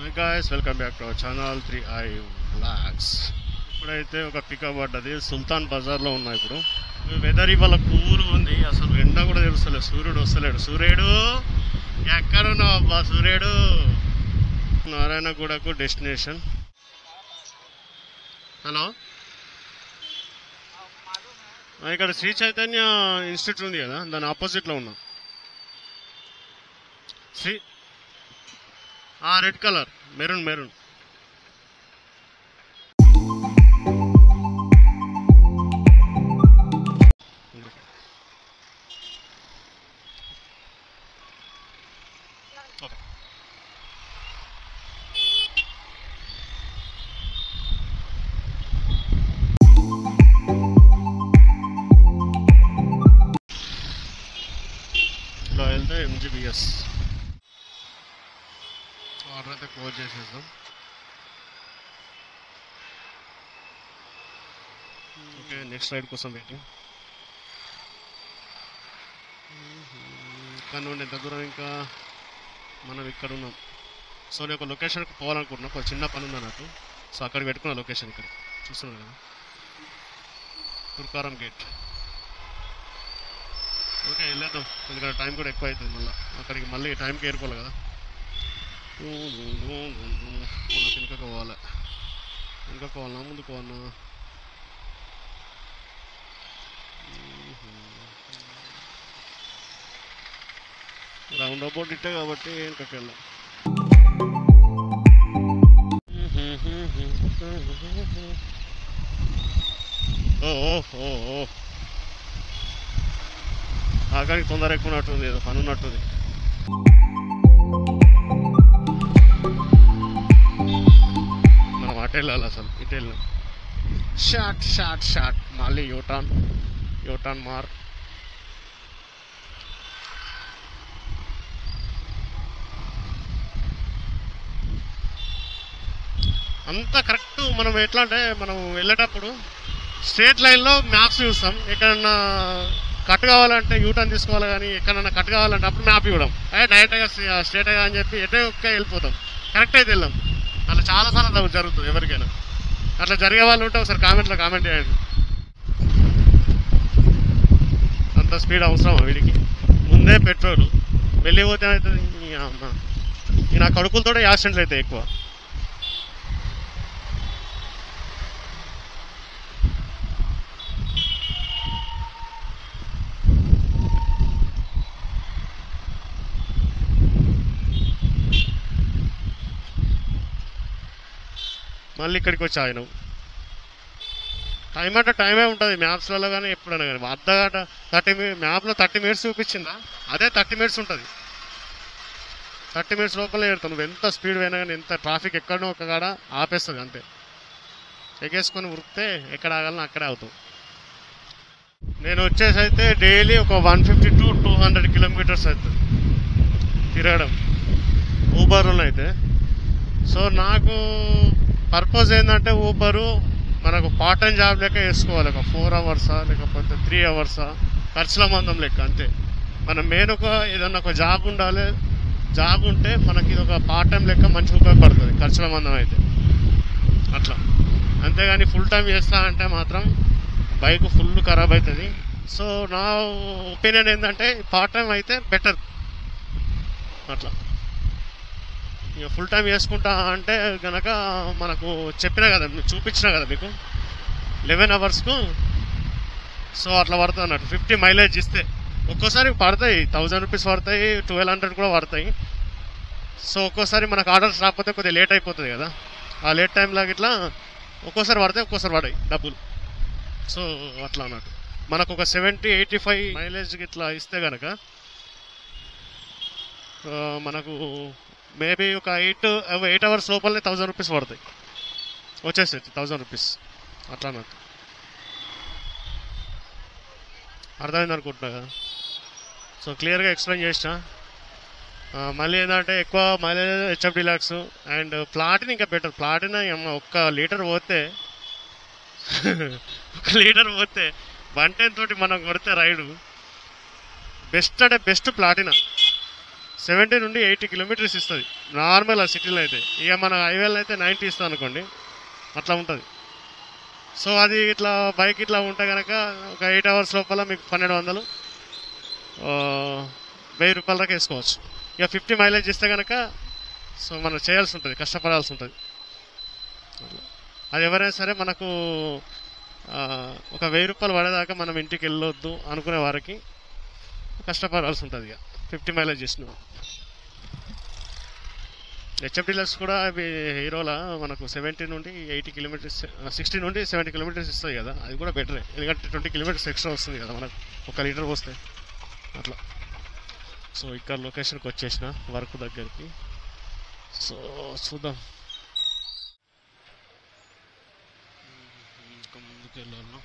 Hi guys, welcome back to our channel 3i Vlogs. ఇప్పుడైతే ఒక pickup పడ్డది సుల్తాన్ బజార్లో ఉన్నా. ఇప్పుడు వెదర్ ఇవాళ కూల్ ఉంది, అసలు ఎండ కూడా తెలుస్తలేదు, సూర్యుడు వస్తలేడు. సూర్యుడు ఎక్కడున్నావు అబ్బా సూర్యుడు? నారాయణగూడకు డెస్టినేషన్. హలో, ఇక్కడ శ్రీ చైతన్య ఇన్స్టిట్యూట్ ఉంది కదా, దాని ఆపోజిట్లో ఉన్నా. శ్రీ రెడ్ కలర్, మెరూన్ మెరూన్. ఇలా వెళ్తే MGBS ఆర్డర్ అయితే క్లోజ్ చేసేద్దాం. ఓకే, నెక్స్ట్ రైడ్ కోసం వెయిటింగ్. ఇక్కడ నుండి ఎంత దూరం? ఇంకా మనం ఇక్కడ ఉన్నాం. సో నేను ఒక లొకేషన్కి పోవాలనుకుంటున్నా, ఒక చిన్న పని ఉంది నాకు. సో అక్కడికి పెట్టుకున్న లొకేషన్ ఇక్కడ చూస్తున్నాను కదా, తుర్కారం గేట్. ఓకే, వెళ్ళేద్దాం, ఎందుకంటే టైం కూడా ఎక్కువ అవుతుంది. మళ్ళీ అక్కడికి మళ్ళీ టైంకి ఏరుకోవాలి కదా. మనకు వెనుకకు పోవాలి, వెనుకకు పోవాలన్నా ముందుకు పోవాలన్నా? రౌండ్ అబౌట్ ఇట్టే కాబట్టి వెనుకకు వెళ్ళాం. ఓ ఆఖరికి తొందర ఎక్కువ ఉన్నట్టుంది, ఏదో పని ఉన్నట్టుంది. మనం అటు వెళ్ళాలి, అసలు ఇటు వెళ్ళాం. షార్ట్ షార్ట్ షార్ట్, మళ్ళీ యూటర్న్ మార్. అంతా కరెక్ట్. మనం ఎట్లా అంటే, మనం వెళ్ళేటప్పుడు స్ట్రేట్ లైన్లో మ్యాప్స్ చూస్తాం. ఎక్కడన్నా కట్ కావాలంటే యూటర్న్ తీసుకోవాలి, కానీ ఎక్కడన్నా కట్ కావాలంటే అప్పుడు మ్యాప్ ఇవ్వడం, డైరెక్ట్గా స్ట్రేట్గా అని చెప్పి ఎటే ఒక్క వెళ్ళిపోతాం, కరెక్ట్ అయితే వెళ్ళాం. అట్లా చాలాసార్లు జరుగుతుంది ఎవరికైనా. అట్లా జరిగే వాళ్ళు ఉంటే ఒకసారి కామెంట్లో కామెంట్ చేయండి. అంత స్పీడ్ అవసరమా వీడికి? ముందే పెట్రోల్ వెళ్ళిపోతే ఏమవుతుంది? ఈ నా కడుపులతో యాక్సిడెంట్లు అయితే ఎక్కువ. మళ్ళీ ఇక్కడికి వచ్చి ఆయన టైం అంటే టైమే ఉంటుంది మ్యాప్స్లలో, కానీ ఎప్పుడైనా కానీ అర్ధగంట 30 మ్యాప్లో 30 మినిట్స్ చూపించిందా, అదే 30 మినిట్స్ ఉంటుంది. 30 మినిట్స్ లోపలే వెళ్తాను. నువ్వు ఎంత స్పీడ్ పోయినా కానీ, ఎంత ట్రాఫిక్ ఎక్కడో ఒక కాడ ఆపేస్తుంది అంతే. ఎగేసుకొని ఉరికితే ఎక్కడ ఆగాలని అక్కడే అవుతావు. నేను వచ్చేసి అయితే డైలీ ఒక 150 to 200 కిలోమీటర్స్ అవుతుంది తిరగడం ఊబర్లో అయితే. సో నాకు పర్పస్ ఏంటంటే, ఊబరు మనకు పార్ట్ టైం జాబ్ లెక్క వేసుకోవాలి. ఒక 4 అవర్సా లేకపోతే 3 అవర్సా, ఖర్చుల మందం లెక్క అంతే. మనం మెయిన్ ఏదన్నా ఒక జాబ్ ఉండాలి. జాబ్ ఉంటే మనకి ఇది ఒక పార్ట్ టైం లెక్క మంచిగా ఉపయోగపడుతుంది, ఖర్చుల మందం అయితే అట్లా. అంతేగాని ఫుల్ టైం చేస్తా అంటే మాత్రం బైక్ ఫుల్ ఖరాబ్ అవుతుంది. సో నా ఒపీనియన్ ఏంటంటే, పార్ట్ టైం అయితే బెటర్ అట్లా. ఇక ఫుల్ టైం వేసుకుంటా అంటే కనుక మనకు చెప్పినా కదా, చూపించినా కదా మీకు 11 అవర్స్కు. సో అట్లా పడుతుంది అన్నట్టు. 50 మైలేజ్ ఇస్తే ఒక్కోసారి పడతాయి 1000 రూపీస్ పడతాయి, 1200 కూడా పడతాయి. సో ఒక్కోసారి మనకు ఆర్డర్స్ రాకపోతే కొద్దిగా లేట్ అయిపోతుంది కదా, ఆ లేట్ టైంలాగా ఇట్లా ఒక్కోసారి పడతాయి, ఒక్కోసారి పడాయి డబ్బులు. సో అట్లా అన్నట్టు మనకు ఒక 70-85 మైలేజ్కి ఇట్లా ఇస్తే కనుక మనకు మేబీ ఒక 8 అవర్స్ లోపలనే 1000 రూపీస్ పడతాయి, వచ్చేస్తాయి 1000 రూపీస్ అట్లా నాకు అర్థమైంది అనుకుంటున్నా కదా. సో క్లియర్గా ఎక్స్ప్లెయిన్ చేసిన. మళ్ళీ ఏంటంటే, ఎక్కువ mileage HF Deluxe and Platina ఇంకా బెటర్. ప్లాటినా ఒక్క లీటర్ పోతే 110 తోటి మనం కొడితే రైడు బెస్ట్ అంటే బెస్ట్ ప్లాటినా. 70 నుండి 80 కిలోమీటర్స్ ఇస్తుంది నార్మల్ ఆ సిటీలో అయితే. ఇక మన హైవేలో అయితే 90 ఇస్తుంది అనుకోండి, అట్లా ఉంటుంది. సో అది ఇట్లా బైక్ ఇట్లా ఉంటే కనుక ఒక 8 అవర్స్ లోపల మీకు 1200 రూపాయల దాకా వేసుకోవచ్చు. ఇక 50 మైలేజ్ ఇస్తే కనుక సో మనం చేయాల్సి ఉంటుంది, కష్టపడాల్సి ఉంటుంది. అది ఎవరైనా సరే మనకు ఒక 1000 రూపాయలు పడేదాకా మనం ఇంటికి వెళ్ళొద్దు అనుకునే వారికి కష్టపడాల్సి ఉంటుంది. ఇక 50 మైలేజ్ ఇచ్చిన హెచ్ఎఫ్ డీలర్స్ కూడా అవి హీరోలా మనకు 60 నుండి 70 కిలోమీటర్స్ ఇస్తాయి కదా, అది కూడా బెటరే. ఎందుకంటే 20 కిలోమీటర్స్ ఎక్స్ట్రా వస్తుంది కదా మనకు 1 లీటర్ పోస్తే అట్లా. సో ఇక్కడ లొకేషన్కి వచ్చేసిన వర్క్ దగ్గరికి. సో చూద్దాం ఇంకా ముందుకు వెళ్ళాను.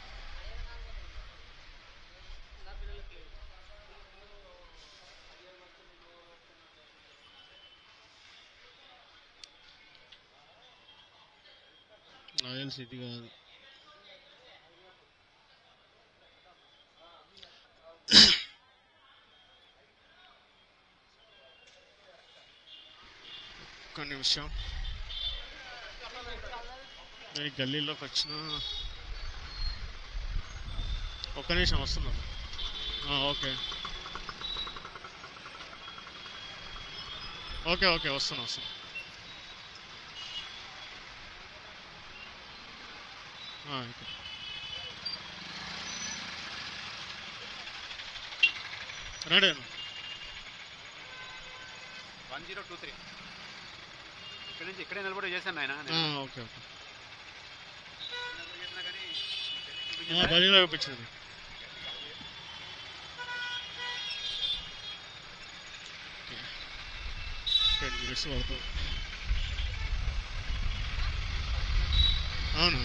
రాయల్ సిటీ కాదు, ఒక్క నిమిషం. నేను ఈ గల్లీలోకి వచ్చిన, ఒక్క నిమిషం వస్తున్నాను. ఓకే ఓకే ఓకే వస్తున్నా. ఇక్కడ రెడీ 1023 ఇక్కడ నుంచి ఇక్కడే నిలబడి చేశాను ఆయన. ఓకే ఓకే గల్లీలో చూపించింది. ఓకే 10 minutes పడుతుంది. అవును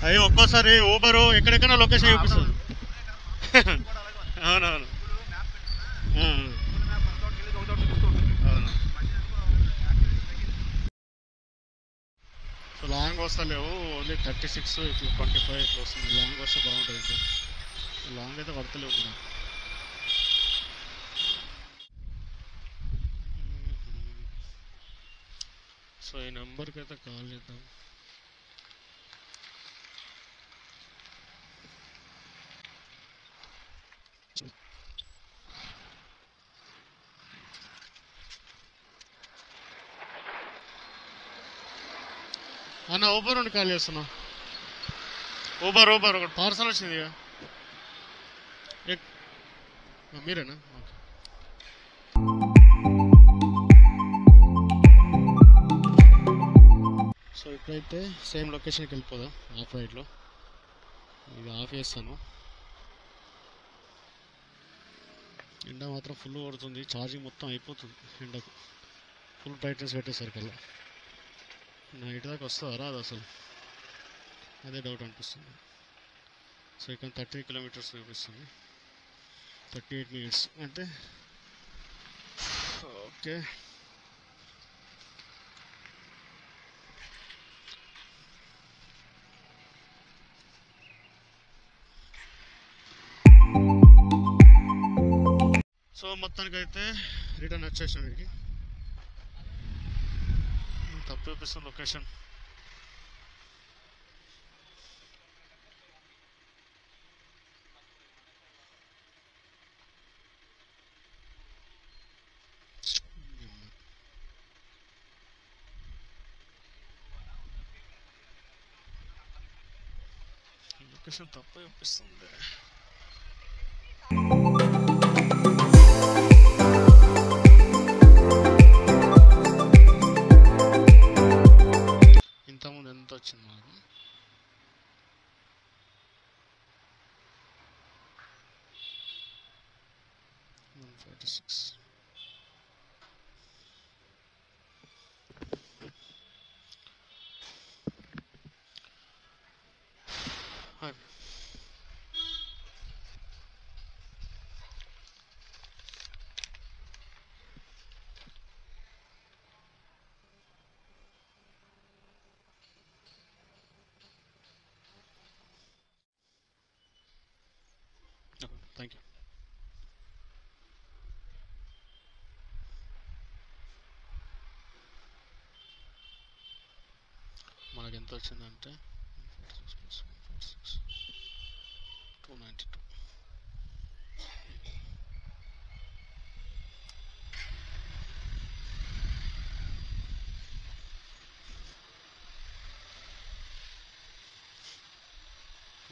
అయ్యి ఒక్కోసారి ఊబరు ఎక్కడెక్కడ లొకేషన్ చూపిస్తుంది. అవునవును అవును. సో లాంగ్ వస్తలేవు, ఓన్లీ 36 ఇట్లా 25 ఇట్లా వస్తుంది. లాంగ్ వస్తే బాగుంటుంది. ఇంకా లాంగ్ అయితే పడతలేవు కూడా. సో ఈ నెంబర్కి అయితే కాల్ చేద్దాం. అన్న ఊబర్ నుండి కాల్ చేస్తున్నా. ఊబర్ ఒకటి పార్సల్ వచ్చింది ఇక. మీరేనా? ఓకే. సో ఇప్పుడైతే సేమ్ లొకేషన్కి వెళ్ళిపోదాం. ఆఫ్ రైడ్లో ఇది ఆఫ్ చేస్తాను. ఎండ మాత్రం ఫుల్ కొడుతుంది, ఛార్జింగ్ మొత్తం అయిపోతుంది ఎండకు. ఫుల్ బ్రైట్నెస్ పెట్టేసరికల్లా నైట్ దాకా వస్తుందా రాదు అసలు, అదే డౌట్ అనిపిస్తుంది. సో ఇక్కడ 30 కిలోమీటర్స్ చూపిస్తుంది, 38 minutes అంటే ఓకే. సో మొత్తానికి అయితే రిటర్న్ వచ్చేసాం. వీడికి తప్పు చూపిస్తుంది లొకేషన్. లొకేషన్ తప్పు చూపిస్తుంది. ఇంతకుముందు ఎంత వచ్చింది మాకు? 146. Thank you. మనకి ఎంత వచ్చిందంటే 292.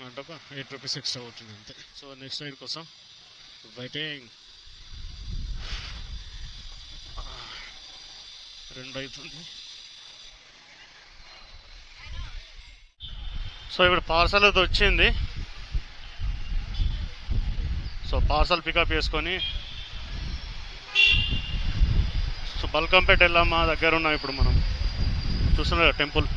అంటే ఒక 8 రూపీస్ ఎక్స్ట్రా అవుతుంది అంతే. సో నెక్స్ట్ రైడ్ కోసం వెయిటింగ్. 2 అవుతుంది. సో ఇప్పుడు పార్సల్ అయితే వచ్చింది. సో పార్సల్ పికప్ చేసుకొని సో బల్కంపేట వెళ్ళామా దగ్గర ఉన్నాం. ఇప్పుడు మనం చూస్తున్నారు టెంపుల్.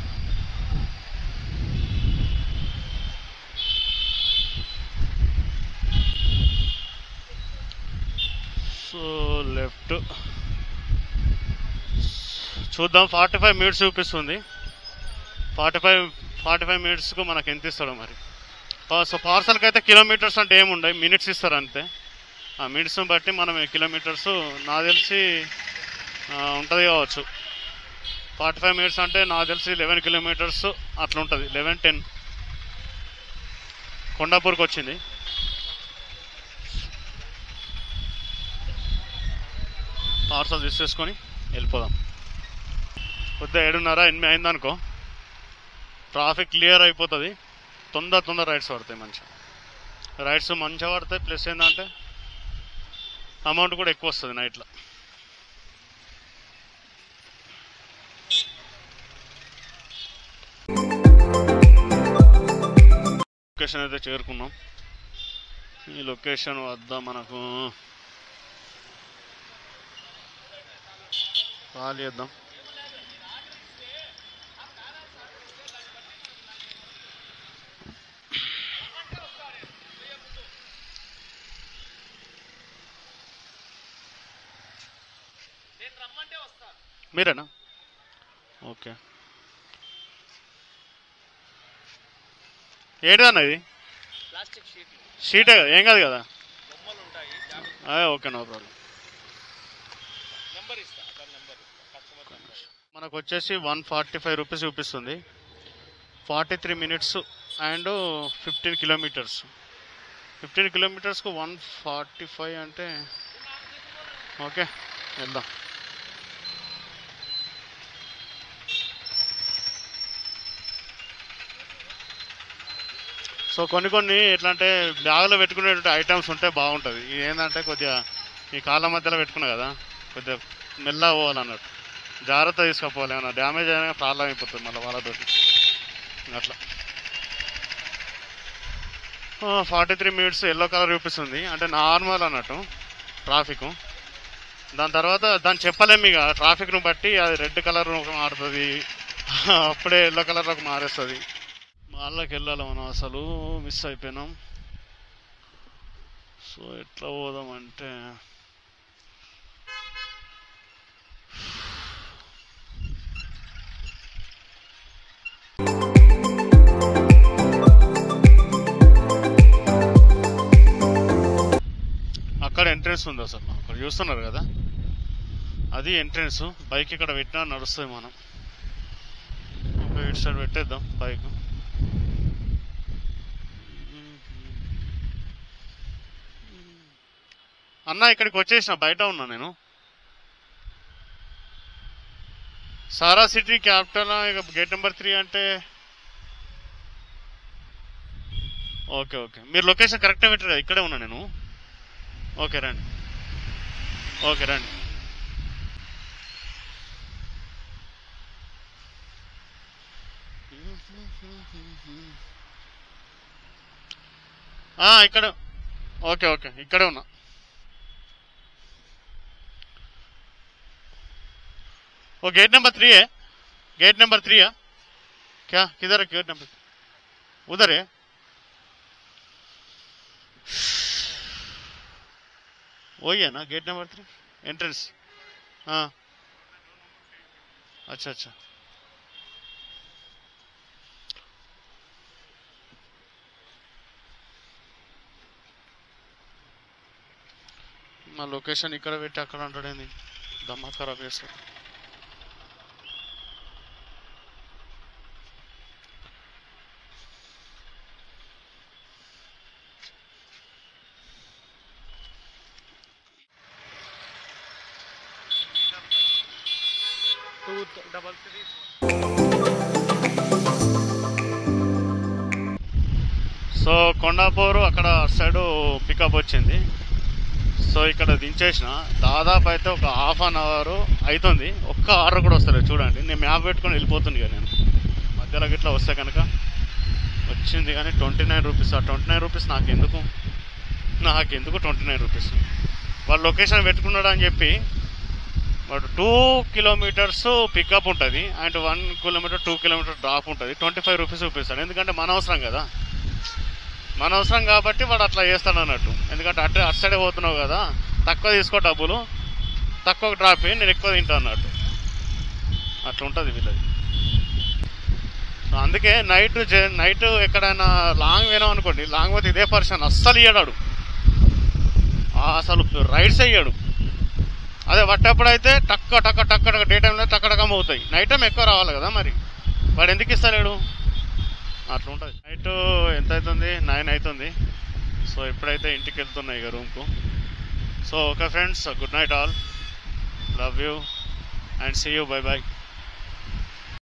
సో లెఫ్ట్ చూద్దాం. 45 మినిట్స్ చూపిస్తుంది. 45 మినిట్స్కు మనకు ఎంత ఇస్తాడో మరి. సో పార్సల్కి అయితే కిలోమీటర్స్ అంటే ఏముండవు, మినిట్స్ ఇస్తారు అంతే. ఆ మినిట్స్ని బట్టి మనం కిలోమీటర్స్ నాకు తెలిసి ఉంటుంది కావచ్చు. 45 మినిట్స్ అంటే నాకు తెలిసి 11 కిలోమీటర్స్ అట్లా ఉంటుంది. 11-10 కొండాపూర్కి వచ్చింది. పార్సల్ తీసేసుకొని వెళ్ళిపోదాం. కొద్దిగా 7:30-8 అయిందనుకో ట్రాఫిక్ క్లియర్ అయిపోతుంది. తొందర రైడ్స్ పడతాయి. మంచిగా రైడ్స్ మంచిగా పడతాయి. ప్లస్ ఏంటంటే అమౌంట్ కూడా ఎక్కువ వస్తుంది నైట్లో. లొకేషన్ అయితే చేరుకున్నాం. ఈ లొకేషన్ వద్ద మనకు కాల్ చేద్దాం. మీరేనా? ఓకే. ఏంటిదన్న ఇది? షీటే కదా, ఏం కాదు కదా. Okay, no problem. మనకు వచ్చేసి 145 రూపీస్ చూపిస్తుంది. 43 మినిట్స్ అండ్ 15 కిలోమీటర్స్. 15 కిలోమీటర్స్కు 145 అంటే ఓకే, వెళ్దాం. సో కొన్ని ఎట్లా అంటే బ్యాగ్లో పెట్టుకునేటువంటి ఐటమ్స్ ఉంటే బాగుంటుంది. ఇది ఏంటంటే కొద్దిగా ఈ కాళ్ళ మధ్యలో పెట్టుకున్నా కదా, కొద్దిగా మెల్లగా పోవాలన్నట్టు, జాగ్రత్త తీసుకపోవాలి. ఏమన్నా డ్యామేజ్ అయినా ప్రాబ్లం అయిపోతుంది మళ్ళీ వాళ్ళతోటి అట్లా. 43 మినిట్స్ ఎల్లో కలర్ చూపిస్తుంది, అంటే నార్మల్ అన్నట్టు ట్రాఫిక్. దాని తర్వాత దాన్ని చెప్పలేము ఇక, ట్రాఫిక్ను బట్టి అది రెడ్ కలర్ ఒక మారుతుంది, అప్పుడే ఎల్లో కలర్లోకి మారేస్తుంది. మాల్లోకి వెళ్ళాలి మనం, అసలు మిస్ అయిపోయినాం. సో ఎట్లా పోదామంటే అక్కడ ఎంట్రెన్స్ ఉంది. అసలు అక్కడ చూస్తున్నారు కదా, అది ఎంట్రెన్స్. బైక్ ఇక్కడ పెట్టినా నడుస్తుంది. మనం ఇటు సైడ్ పెట్టేద్దాం బైక్. అన్న ఇక్కడికి వచ్చేసిన, బయట ఉన్నా నేను. సారా సిటీ క్యాపిటల్ గేట్ నెంబర్ 3 అంటే ఓకే. మీరు లొకేషన్ కరెక్ట్గా పెట్టారు కదా, ఇక్కడే ఉన్నా నేను. ఓకే రండి. ఇక్కడ ఓకే ఇక్కడే ఉన్నా. वो गेट नंबर 3 है. गेट नंबर 3 है क्या? किधर है गेट नंबर? उधर है. वही है ना गेट नंबर 3 एंट्रेंस. हाँ अच्छा. మా లొకేషన్ ఇక్కడ పెట్టి అక్కడ అంటాడేంది, దమ్మా ఖరాబ్ చేస్తాడు. సో కొండాపూరు అక్కడ సైడ్ పికప్ వచ్చింది. సో ఇక్కడ దించేసిన దాదాపు అయితే ఒక హాఫ్ అన్ అవర్ అవుతుంది. ఒక్క ఆర్డర్ కూడా వస్తలేదు చూడండి. నేను మ్యాప్ పెట్టుకొని వెళ్ళిపోతుంది కదా, నేను మధ్యలో ఇట్లా వస్తే కనుక వచ్చింది కానీ 29 రూపీస్. ఆ 29 రూపీస్ నాకెందుకు 29 రూపీస్. వాళ్ళు లొకేషన్ పెట్టుకున్నాడు అని చెప్పి వాడు 2 కిలోమీటర్స్ పికప్ ఉంటుంది అండ్ 1 కిలోమీటర్ 2 కిలోమీటర్ డ్రాప్ ఉంటుంది. 25 రూపీస్ చూపిస్తాడు. ఎందుకంటే మన అవసరం కదా, మన అవసరం కాబట్టి వాడు అట్లా చేస్తాడు అన్నట్టు. ఎందుకంటే అటు సైడే పోతున్నావు కదా, తక్కువ తీసుకో డబ్బులు, తక్కువ డ్రాప్ నేను ఎక్కువ తింటా అన్నట్టు. అట్లా ఉంటుంది వీళ్ళది. సో అందుకే నైట్ ఎక్కడైనా లాంగ్ పోయినాం అనుకోండి, లాంగ్ పోతే ఇదే పర్సన్ అస్సలు ఇయ్యడాడు, అసలు రైడ్స్ అయ్యాడు. అదే వట్టేప్పుడైతే టక్క డే టైంలో టక్కటకం అవుతాయి. నైట్ టైం ఎక్కువ రావాలి కదా, మరి వాడు ఎందుకు ఇస్తలేడు? అట్లా ఉంటుంది. నైట్ ఎంత అవుతుంది, 9 అవుతుంది. సో ఇప్పుడైతే ఇంటికి వెళ్తున్నాయి ఇక రూమ్కు. So okay friends, good night all, love you and see you, bye bye.